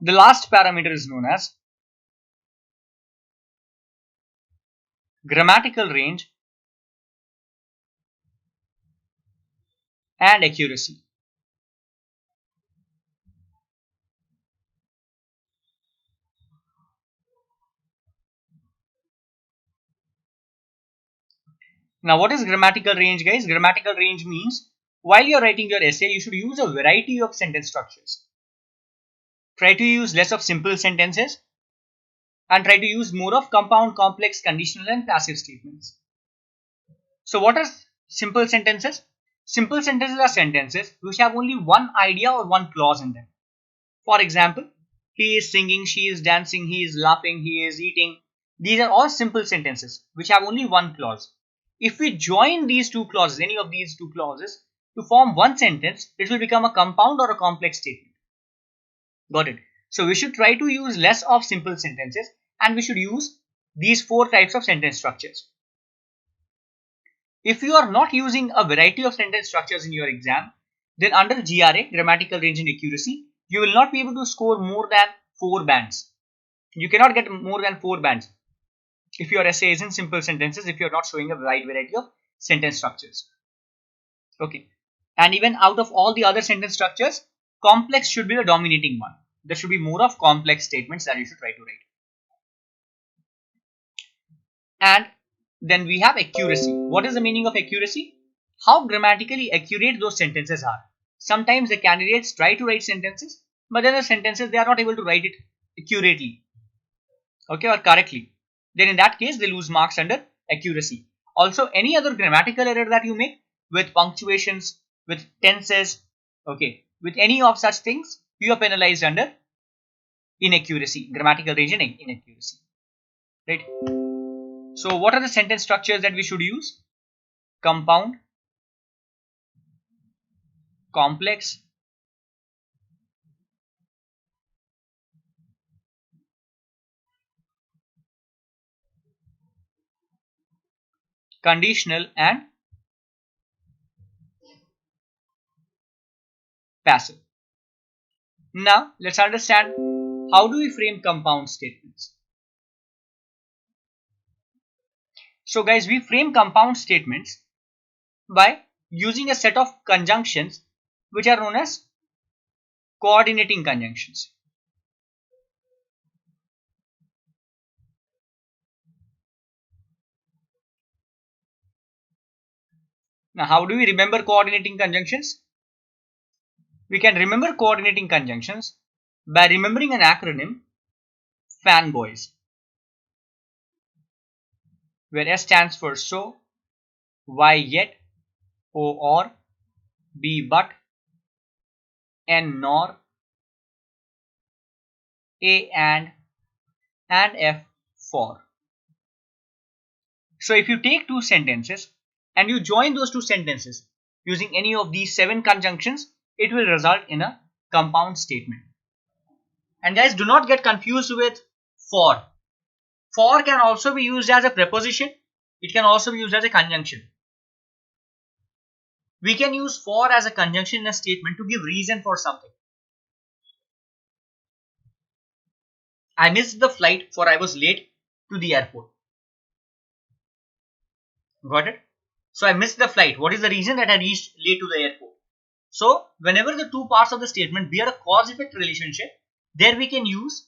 The last parameter is known as grammatical range and accuracy. Now, what is grammatical range, guys? Grammatical range means while you're writing your essay, you should use a variety of sentence structures. Try to use less of simple sentences and try to use more of compound, complex, conditional and passive statements. So what are simple sentences? Simple sentences are sentences which have only one idea or one clause in them. For example, he is singing, she is dancing, he is laughing, he is eating. These are all simple sentences which have only one clause. If we join these two clauses, any of these two clauses, to form one sentence, it will become a compound or a complex statement. Got it? So we should try to use less of simple sentences and we should use these four types of sentence structures. If you are not using a variety of sentence structures in your exam, then under GRA, grammatical range and accuracy, you will not be able to score more than 4 bands. You cannot get more than 4 bands if your essay is in simple sentences, if you are not showing a wide variety of sentence structures. Okay. And even out of all the other sentence structures, complex should be the dominating one. There should be more of complex statements that you should try to write. And then we have accuracy. What is the meaning of accuracy? How grammatically accurate those sentences are. Sometimes the candidates try to write sentences, but then the sentences they are not able to write it accurately, okay, or correctly. Then in that case they lose marks under accuracy. Also, any other grammatical error that you make with punctuations, with tenses, okay, with any of such things, you are penalized under inaccuracy, grammatical range and inaccuracy, right? So what are the sentence structures that we should use? Compound, complex, conditional and passive. Now let's understand how do we frame compound statements. So guys, we frame compound statements by using a set of conjunctions which are known as coordinating conjunctions. Now, how do we remember coordinating conjunctions? We can remember coordinating conjunctions by remembering an acronym, fanboys, where S stands for so, Y yet, O or, B but, N nor, A and F for. So if you take two sentences and you join those two sentences using any of these 7 conjunctions, it will result in a compound statement. And guys, do not get confused with for. For can also be used as a preposition. It can also be used as a conjunction. We can use for as a conjunction in a statement to give reason for something. I missed the flight for I was late to the airport. Got it? So I missed the flight. What is the reason that I reached late to the airport? So whenever the two parts of the statement bear a cause-effect relationship, there we can use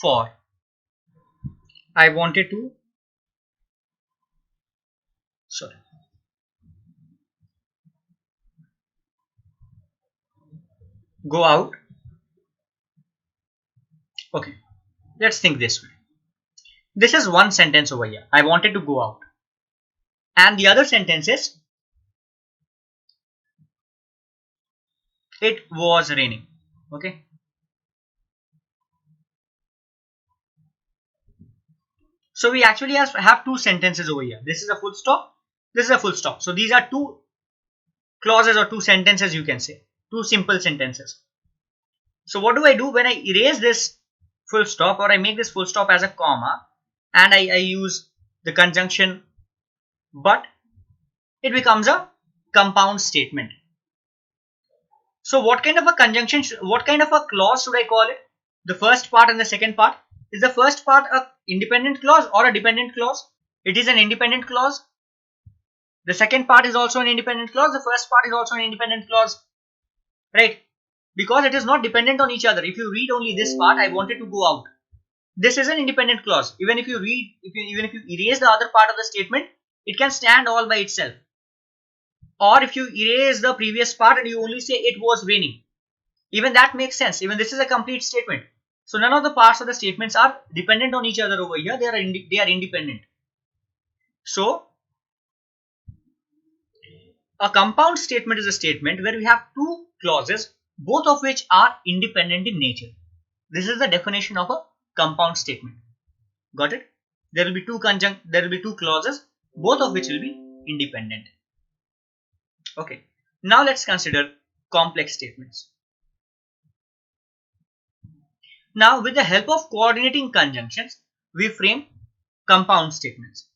for. I wanted to go out. Okay, let's think this way. This is one sentence over here. I wanted to go out. And the other sentence is it was raining. Okay. So we actually have two sentences over here. This is a full stop. This is a full stop. So these are two clauses or two sentences, you can say. Two simple sentences. So what do I do when I erase this full stop or I make this full stop as a comma and I use the conjunction but? It becomes a compound statement. So what kind of a conjunction, what kind of a clause should I call it? The first part and the second part. Is the first part a independent clause or a dependent clause? It is an independent clause. The second part is also an independent clause. The first part is also an independent clause. Right? Because it is not dependent on each other. If you read only this part, I wanted to go out. This is an independent clause. Even if you read, even if you erase the other part of the statement, it can stand all by itself. Or if you erase the previous part and you only say it was raining, even that makes sense. Even this is a complete statement. So none of the parts of the statements are dependent on each other over here. They are independent. So a compound statement is a statement where we have two clauses, both of which are independent in nature. This is the definition of a compound statement. Got it? There will be two clauses, both of which will be independent. Okay. Now let's consider complex statements. Now with the help of coordinating conjunctions, we frame compound statements.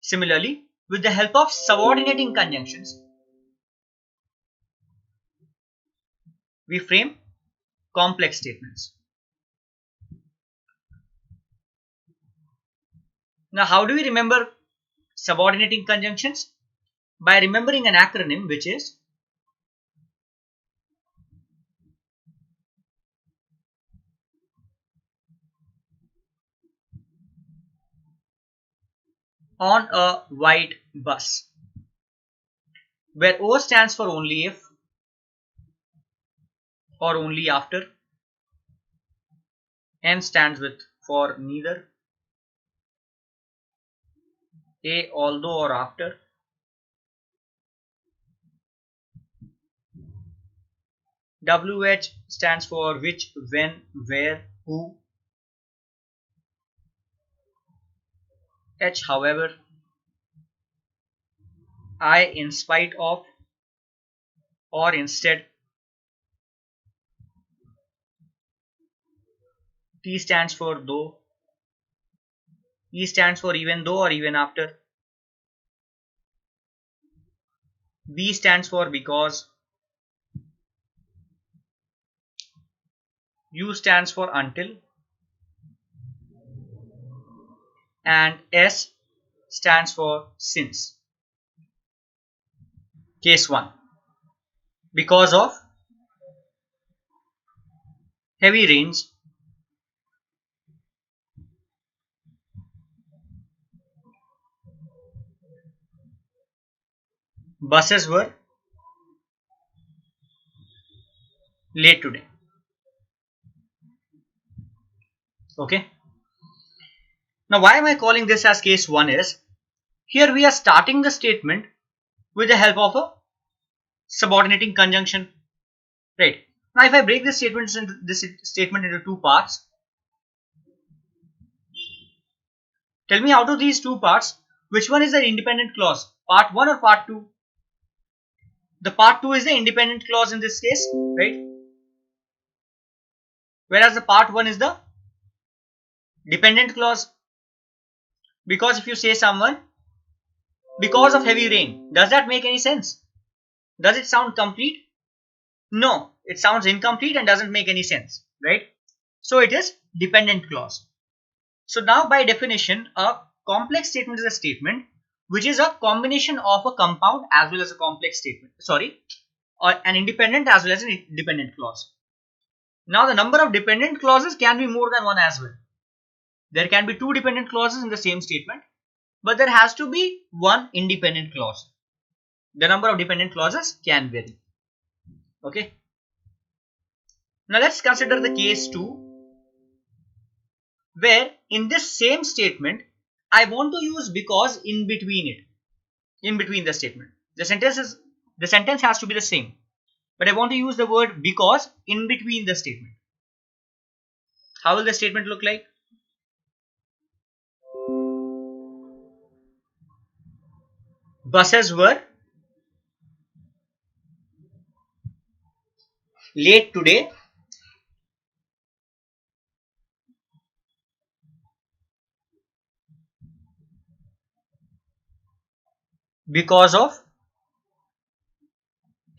Similarly, with the help of subordinating conjunctions, we frame complex statements. Now, how do we remember subordinating conjunctions? By remembering an acronym which is on a white bus, where O stands for only if or only after, N stands for neither, A although or after, WH stands for which, when, where, who, H however, I in spite of or instead, T stands for though, E stands for even though or even after, B stands for because, U stands for until, and S stands for since. Case 1. Because of heavy rains, buses were late today. Okay. Now why am I calling this as case 1 is, here we are starting the statement with the help of a subordinating conjunction. Right. Now if I break this statement into two parts, tell me out of these two parts, which one is the independent clause? Part 1 or part 2? The part 2 is the independent clause in this case, right? Whereas the part 1 is the dependent clause. Because if you say someone, because of heavy rain, does that make any sense? Does it sound complete? No, it sounds incomplete and doesn't make any sense, right? So it is dependent clause. So now by definition, a complex statement is a statement which is a combination of a compound as well as a complex statement. Sorry, or an independent as well as an dependent clause. Now the number of dependent clauses can be more than one as well. There can be two dependent clauses in the same statement, but there has to be one independent clause. The number of dependent clauses can vary. Okay. Now let's consider the case 2, where in this same statement I want to use because in between it, in between the statement. The sentence has to be the same, but I want to use the word because in between the statement. How will the statement look like? Buses were late today because of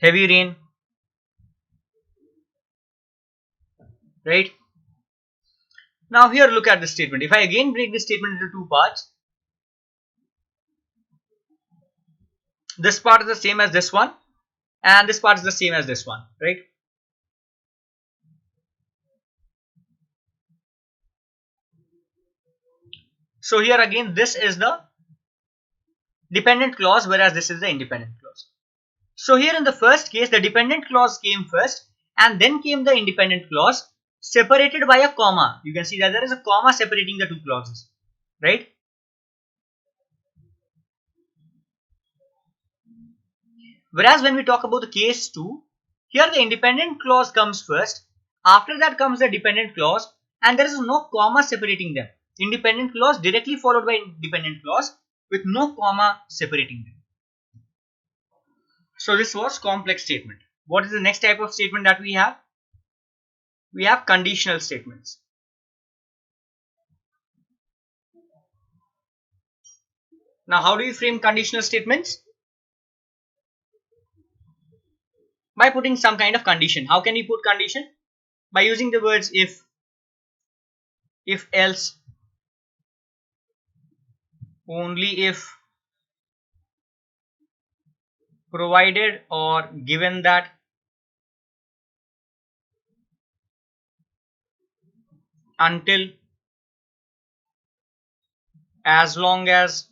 heavy rain, right? Now here look at this statement. If I again break this statement into two parts, this part is the same as this one and this part is the same as this one, right? So here again this is the dependent clause, whereas this is the independent clause. So here in the first case, the dependent clause came first and then came the independent clause separated by a comma. You can see that there is a comma separating the two clauses, right? Whereas when we talk about the case 2, here the independent clause comes first, after that comes the dependent clause and there is no comma separating them. Independent clause directly followed by dependent clause with no comma separating them. So this was complex statement. What is the next type of statement that we have? We have conditional statements. Now how do you frame conditional statements? By putting some kind of condition. How can we put condition? By using the words if else, only if, provided or given that, until, as long as,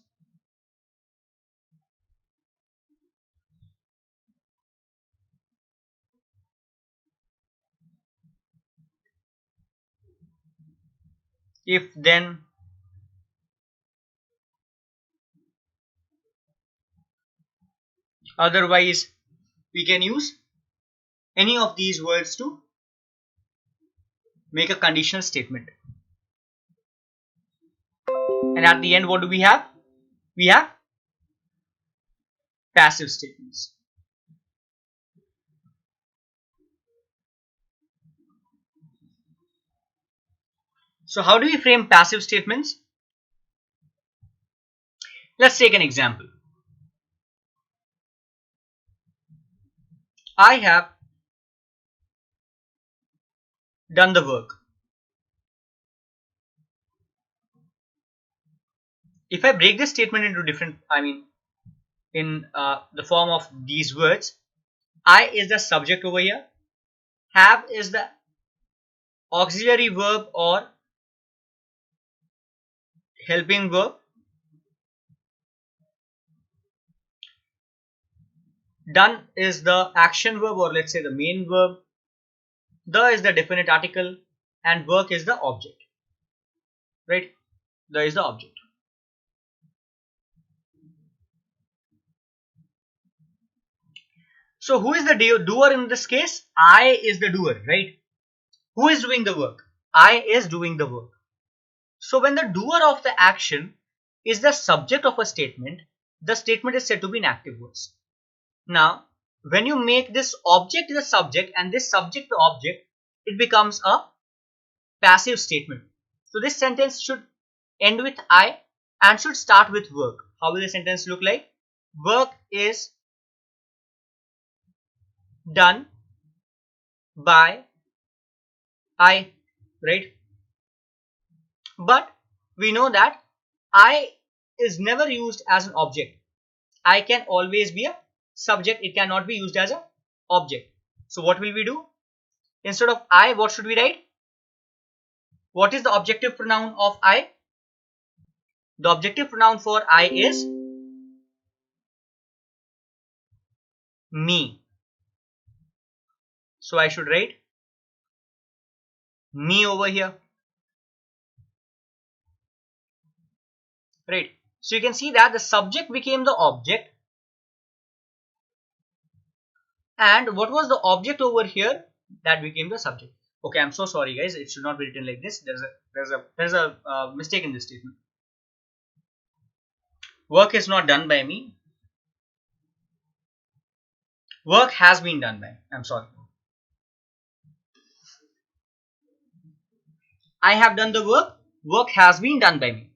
if then, otherwise. We can use any of these words to make a conditional statement. And at the end, what do we have? We have passive statements. So how do we frame passive statements? Let's take an example. I have done the work. If I break this statement into different, in the form of these words, I is the subject over here, have is the auxiliary verb or helping verb, done is the action verb or let's say the main verb, the is the definite article, and work is the object, right? The is the object. So who is the doer in this case? I is the doer, right? Who is doing the work? I is doing the work. So when the doer of the action is the subject of a statement, the statement is said to be an active voice. Now, when you make this object the subject and this subject the object, it becomes a passive statement. So this sentence should end with I and should start with work. How will the sentence look like? Work is done by I, right? But we know that I is never used as an object. I can always be a subject. It cannot be used as an object. So what will we do? Instead of I, what should we write? What is the objective pronoun of I? The objective pronoun for I is me. So I should write me over here. Right. So you can see that the subject became the object. And what was the object over here? That became the subject. Okay, I'm so sorry guys. It should not be written like this. There's a mistake in this statement. Work is not done by me. Work has been done by me. I'm sorry. I have done the work. Work has been done by me.